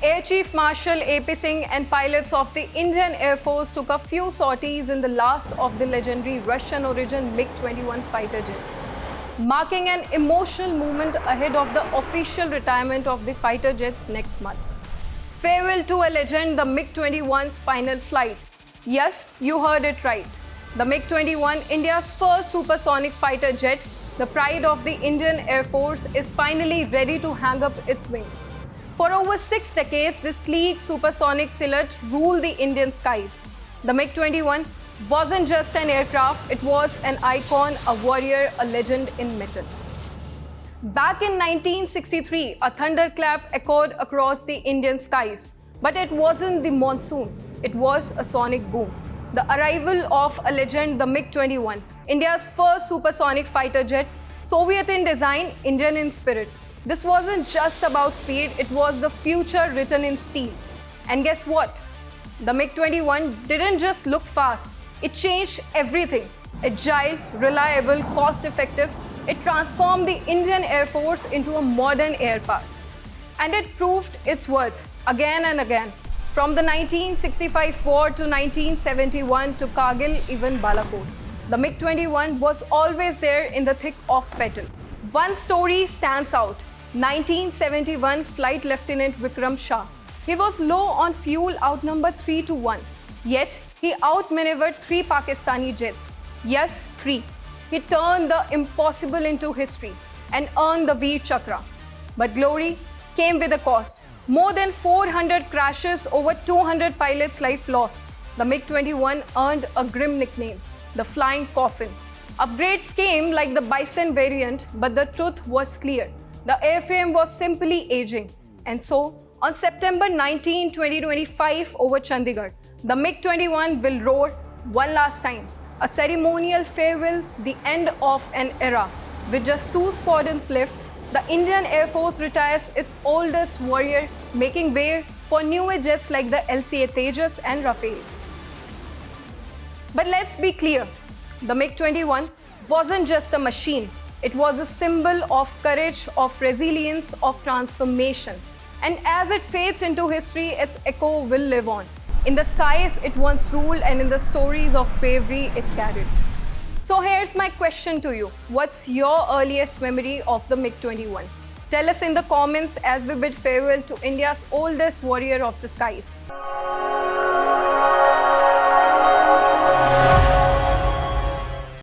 Air Chief Marshal A.P. Singh and pilots of the Indian Air Force took a few sorties in the last of the legendary Russian-origin MiG-21 fighter jets, marking an emotional moment ahead of the official retirement of the fighter jets next month. Farewell to a legend, the MiG-21's final flight. Yes, you heard it right. The MiG-21, India's first supersonic fighter jet, the pride of the Indian Air Force, is finally ready to hang up its wing. For over 6 decades, this sleek supersonic silhouette ruled the Indian skies. The MiG-21 wasn't just an aircraft, it was an icon, a warrior, a legend in metal. Back in 1963, a thunderclap echoed across the Indian skies. But it wasn't the monsoon, it was a sonic boom. The arrival of a legend, the MiG-21, India's first supersonic fighter jet, Soviet in design, Indian in spirit. This wasn't just about speed, it was the future written in steel. And guess what? The MiG-21 didn't just look fast, it changed everything. Agile, reliable, cost-effective, it transformed the Indian Air Force into a modern air power. And it proved its worth again and again. From the 1965 war to 1971 to Kargil, even Balakot, the MiG-21 was always there in the thick of battle. One story stands out. 1971 Flight Lieutenant Vikram Shah. He was low on fuel, outnumbered 3-1. Yet, he outmaneuvered 3 Pakistani jets. Yes, 3. He turned the impossible into history and earned the Veer Chakra. But glory came with a cost. More than 400 crashes, over 200 pilots' life lost. The MiG-21 earned a grim nickname, the Flying Coffin. Upgrades came like the Bison variant, but the truth was clear. The airframe was simply aging. And so, on September 19, 2025, over Chandigarh, the MiG-21 will roar one last time. A ceremonial farewell, the end of an era. With just 2 squadrons left, the Indian Air Force retires its oldest warrior, making way for newer jets like the LCA Tejas and Rafale. But let's be clear, the MiG-21 wasn't just a machine. It was a symbol of courage, of resilience, of transformation. And as it fades into history, its echo will live on. In the skies it once ruled, and in the stories of bravery it carried. So here's my question to you. What's your earliest memory of the MiG-21? Tell us in the comments as we bid farewell to India's oldest warrior of the skies.